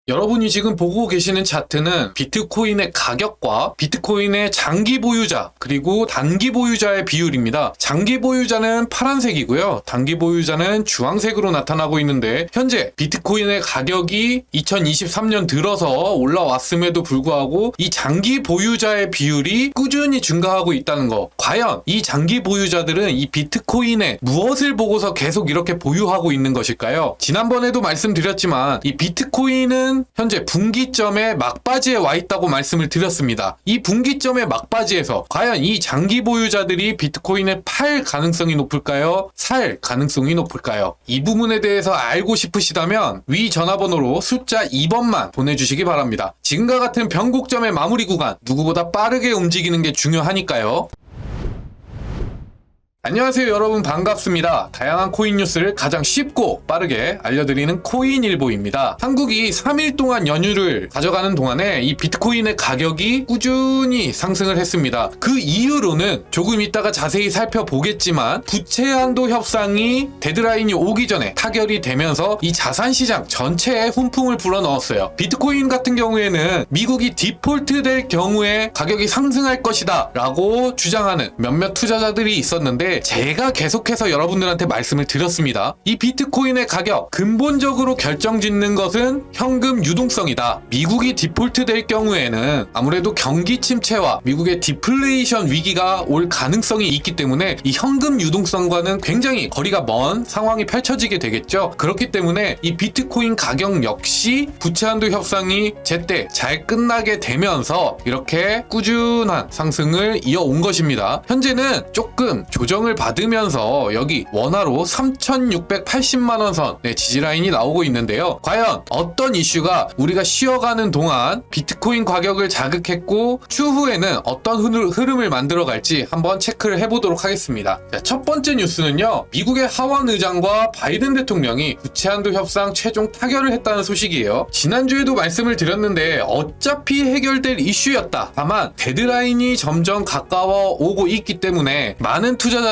여러분이 지금 보고 계시는 차트는 비트코인의 가격과 비트코인의 장기 보유자 그리고 단기 보유자의 비율입니다. 장기 보유자는 파란색이고요. 단기 보유자는 주황색으로 나타나고 있는데 현재 비트코인의 가격이 2023년 들어서 올라왔음에도 불구하고 이 장기 보유자의 비율이 꾸준히 증가하고 있다는 거. 과연 이 장기 보유자들은 이 비트코인에 무엇을 보고서 계속 이렇게 보유하고 있는 것일까요? 지난번에도 말씀드렸지만 이 비트코인은 현재 분기점의 막바지에 와 있다고 말씀을 드렸습니다. 이 분기점의 막바지에서 과연 이 장기 보유자들이 비트코인을 팔 가능성이 높을까요? 살 가능성이 높을까요? 이 부분에 대해서 알고 싶으시다면 위 전화번호로 숫자 2번만 보내주시기 바랍니다. 지금과 같은 변곡점의 마무리 구간 누구보다 빠르게 움직이는 게 중요하니까요. 안녕하세요 여러분, 반갑습니다. 다양한 코인 뉴스를 가장 쉽고 빠르게 알려드리는 코인일보입니다. 한국이 3일 동안 연휴를 가져가는 동안에 이 비트코인의 가격이 꾸준히 상승을 했습니다. 그 이유로는 조금 이따가 자세히 살펴보겠지만 부채 한도 협상이 데드라인이 오기 전에 타결이 되면서 이 자산시장 전체에 훈풍을 불어넣었어요. 비트코인 같은 경우에는 미국이 디폴트 될 경우에 가격이 상승할 것이다 라고 주장하는 몇몇 투자자들이 있었는데 제가 계속해서 여러분들한테 말씀을 드렸습니다. 이 비트코인의 가격 근본적으로 결정짓는 것은 현금 유동성이다. 미국이 디폴트 될 경우에는 아무래도 경기 침체와 미국의 디플레이션 위기가 올 가능성이 있기 때문에 이 현금 유동성과는 굉장히 거리가 먼 상황이 펼쳐지게 되겠죠. 그렇기 때문에 이 비트코인 가격 역시 부채 한도 협상이 제때 잘 끝나게 되면서 이렇게 꾸준한 상승을 이어온 것입니다. 현재는 조금 조정을 받으면서 여기 원화로 3,680만원 선 지지라인이 나오고 있는데요. 과연 어떤 이슈가 우리가 쉬어가는 동안 비트코인 가격을 자극했고 추후에는 어떤 흐름을 만들어갈지 한번 체크를 해보도록 하겠습니다. 자, 첫 번째 뉴스는요, 미국의 하원 의장과 바이든 대통령이 부채 한도 협상 최종 타결을 했다는 소식이에요. 지난주에도 말씀을 드렸는데 어차피 해결될 이슈였다. 다만 데드라인이 점점 가까워 오고 있기 때문에 많은 투자자들이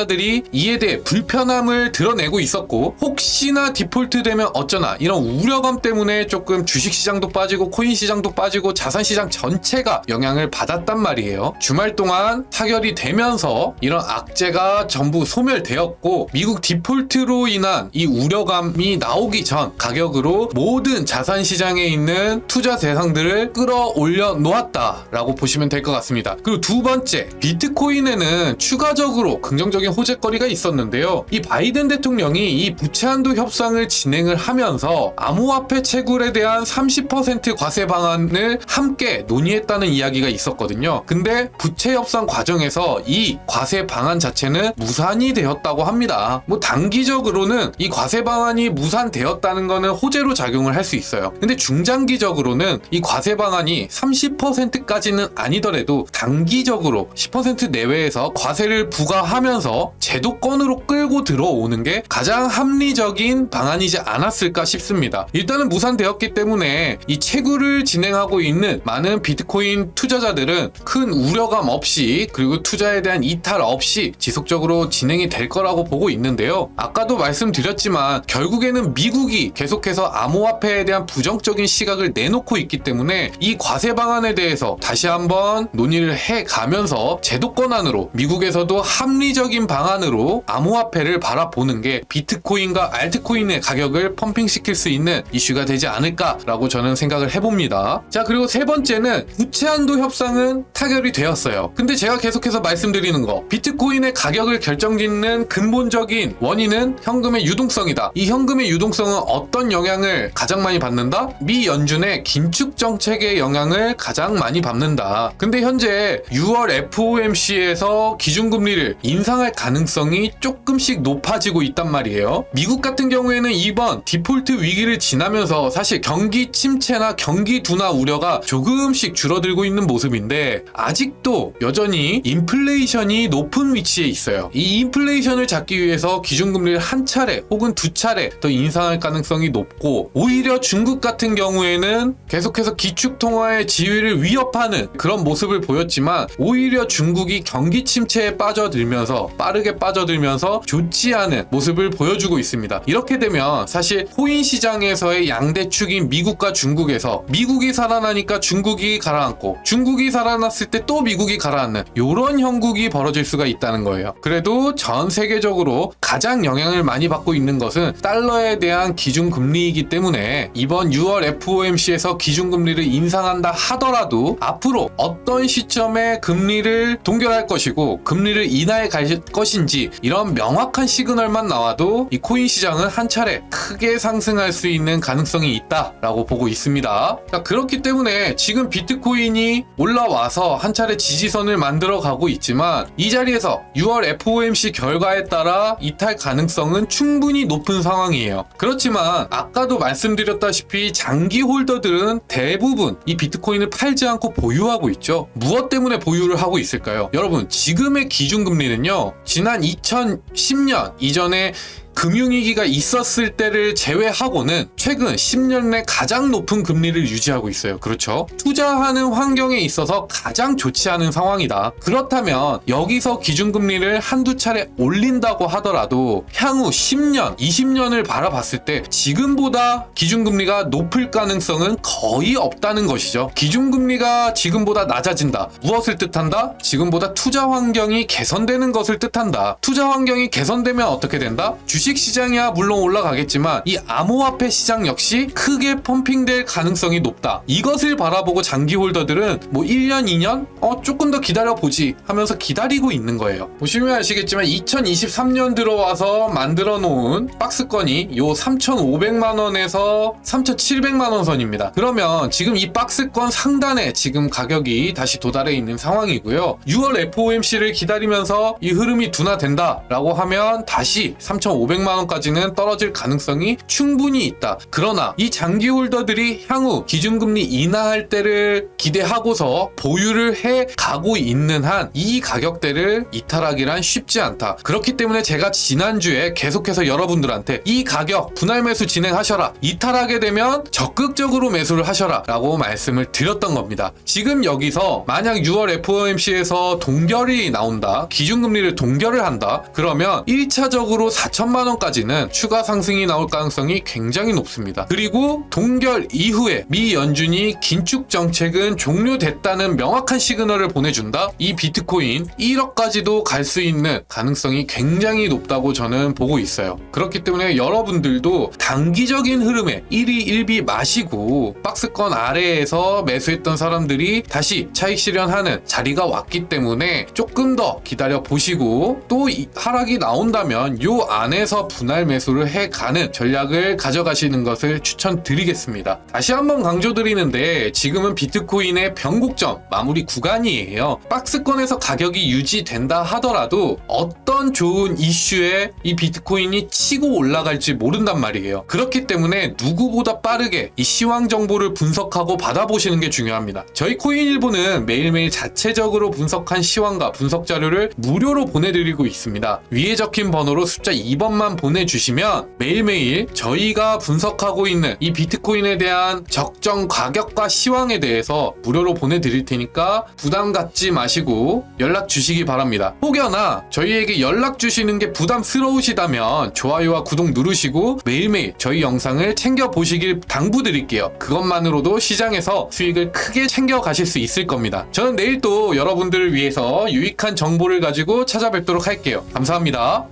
이에 대해 불편함을 드러내고 있었고, 혹시나 디폴트 되면 어쩌나 이런 우려감 때문에 조금 주식시장도 빠지고 코인시장도 빠지고 자산시장 전체가 영향을 받았단 말이에요. 주말 동안 타결이 되면서 이런 악재가 전부 소멸되었고, 미국 디폴트로 인한 이 우려감이 나오기 전 가격으로 모든 자산시장에 있는 투자 대상들을 끌어올려 놓았다라고 보시면 될 것 같습니다. 그리고 두 번째, 비트코인에는 추가적으로 긍정적인 호재거리가 있었는데요. 이 바이든 대통령이 이 부채 한도 협상을 진행을 하면서 암호화폐 채굴에 대한 30% 과세 방안을 함께 논의했다는 이야기가 있었거든요. 근데 부채 협상 과정에서 이 과세 방안 자체는 무산이 되었다고 합니다. 뭐 단기적으로는 이 과세 방안이 무산되었다는 거는 호재로 작용을 할 수 있어요. 근데 중장기적으로는 이 과세 방안이 30%까지는 아니더라도 단기적으로 10% 내외에서 과세를 부과하면서 제도권으로 끌고 들어오는 게 가장 합리적인 방안이지 않았을까 싶습니다. 일단은 무산되었기 때문에 이 채굴을 진행하고 있는 많은 비트코인 투자자들은 큰 우려감 없이, 그리고 투자에 대한 이탈 없이 지속적으로 진행이 될 거라고 보고 있는데요. 아까도 말씀드렸지만 결국에는 미국이 계속해서 암호화폐에 대한 부정적인 시각을 내놓고 있기 때문에 이 과세 방안에 대해서 다시 한번 논의를 해가면서 제도권 안으로 미국에서도 합리적인 방안으로 암호화폐를 바라보는 게 비트코인과 알트코인의 가격을 펌핑시킬 수 있는 이슈가 되지 않을까라고 저는 생각을 해봅니다. 자, 그리고 세 번째는 부채 한도 협상은 타결이 되었어요. 근데 제가 계속해서 말씀드리는 거, 비트코인의 가격을 결정짓는 근본적인 원인은 현금의 유동성이다. 이 현금의 유동성은 어떤 영향을 가장 많이 받는다? 미 연준의 긴축 정책의 영향을 가장 많이 받는다. 근데 현재 6월 FOMC에서 기준금리를 인상할 가능성이 조금씩 높아지고 있단 말이에요. 미국 같은 경우에는 이번 디폴트 위기를 지나면서 사실 경기 침체나 경기 둔화 우려가 조금씩 줄어들고 있는 모습인데 아직도 여전히 인플레이션이 높은 위치에 있어요. 이 인플레이션을 잡기 위해서 기준금리를 한 차례 혹은 두 차례 더 인상할 가능성이 높고, 오히려 중국 같은 경우에는 계속해서 기축통화의 지위를 위협하는 그런 모습을 보였지만 오히려 중국이 경기 침체에 빠져들면서 빠르게 빠져들면서 좋지 않은 모습을 보여주고 있습니다. 이렇게 되면 사실 코인 시장에서의 양대축인 미국과 중국에서 미국이 살아나니까 중국이 가라앉고 중국이 살아났을 때 또 미국이 가라앉는 이런 형국이 벌어질 수가 있다는 거예요. 그래도 전 세계적으로 가장 영향을 많이 받고 있는 것은 달러에 대한 기준금리이기 때문에 이번 6월 FOMC에서 기준금리를 인상한다 하더라도 앞으로 어떤 시점에 금리를 동결할 것이고 금리를 인하해 갈 것인지 이런 명확한 시그널만 나와도 이 코인 시장은 한 차례 크게 상승할 수 있는 가능성이 있다라고 보고 있습니다. 자, 그렇기 때문에 지금 비트코인이 올라와서 한 차례 지지선을 만들어 가고 있지만 이 자리에서 6월 FOMC 결과에 따라 이탈 가능성은 충분히 높은 상황이에요. 그렇지만 아까도 말씀드렸다시피 장기 홀더들은 대부분 이 비트코인을 팔지 않고 보유하고 있죠. 무엇 때문에 보유를 하고 있을까요? 여러분, 지금의 기준금리는요, 지난 2010년 이전에 금융위기가 있었을 때를 제외하고는 최근 10년 내 가장 높은 금리를 유지하고 있어요. 그렇죠? 투자하는 환경에 있어서 가장 좋지 않은 상황이다. 그렇다면 여기서 기준금리를 한두 차례 올린다고 하더라도 향후 10년, 20년을 바라봤을 때 지금보다 기준금리가 높을 가능성은 거의 없다는 것이죠. 기준금리가 지금보다 낮아진다. 무엇을 뜻한다? 지금보다 투자 환경이 개선되는 것을 뜻한다. 투자 환경이 개선되면 어떻게 된다? 주식시장이야 물론 올라가겠지만 이 암호화폐 시장 역시 크게 펌핑될 가능성이 높다. 이것을 바라보고 장기 홀더들은 뭐 1년, 2년? 조금 더 기다려보지 하면서 기다리고 있는 거예요. 보시면 아시겠지만 2023년 들어와서 만들어 놓은 박스권이 요 3,500만원에서 3,700만원 선입니다. 그러면 지금 이 박스권 상단에 지금 가격이 다시 도달해 있는 상황이고요. 6월 FOMC를 기다리면서 이 흐름이 둔화된다 라고 하면 다시 3,500만원까지는 떨어질 가능성이 충분히 있다. 그러나 이 장기 홀더들이 향후 기준금리 인하할 때를 기대하고서 보유를 해 가고 있는 한 이 가격대를 이탈하기란 쉽지 않다. 그렇기 때문에 제가 지난주에 계속해서 여러분들한테 이 가격 분할 매수 진행하셔라. 이탈하게 되면 적극적으로 매수를 하셔라 라고 말씀을 드렸던 겁니다. 지금 여기서 만약 6월 FOMC에서 동결이 나온다. 기준금리를 동결을 한다. 그러면 1차적으로 4천만원까지는 추가 상승이 나올 가능성이 굉장히 높습니다. 그리고 동결 이후에 미 연준이 긴축 정책은 종료됐다는 명확한 시그널을 보내준다. 이 비트코인 1억까지도 갈 수 있는 가능성이 굉장히 높다고 저는 보고 있어요. 그렇기 때문에 여러분들도 단기적인 흐름에 1위 1비 마시고 박스권 아래에서 매수했던 사람들이 다시 차익 실현하는 자리가 왔기 때문에 조금 더 기다려 보시고 또 하락이 나온다면 요 안에서 분할 매수를 해가는 전략을 가져가시는 것을 추천드리겠습니다. 다시 한번 강조드리는데 지금은 비트코인의 변곡점 마무리 구간이에요. 박스권에서 가격이 유지된다 하더라도 어떤 좋은 이슈에 이 비트코인이 치고 올라갈지 모른단 말이에요. 그렇기 때문에 누구보다 빠르게 이 시황 정보를 분석하고 받아보시는 게 중요합니다. 저희 코인일보는 매일매일 자체적으로 분석한 시황과 분석 자료를 무료로 보내드리고 있습니다. 위에 적힌 번호로 숫자 2번만 보내주시면 매일매일 저희가 분석하고 있는 이 비트코인에 대한 적정 가격과 시황에 대해서 무료로 보내드릴 테니까 부담 갖지 마시고 연락 주시기 바랍니다. 혹여나 저희에게 연락 주시는 게 부담스러우시다면 좋아요와 구독 누르시고 매일매일 저희 영상을 챙겨보시길 당부드릴게요. 그것만으로도 시장에서 수익을 크게 챙겨가실 수 있을 겁니다. 저는 내일 또 여러분들을 위해서 유익한 정보를 가지고 찾아뵙도록 할게요. 감사합니다.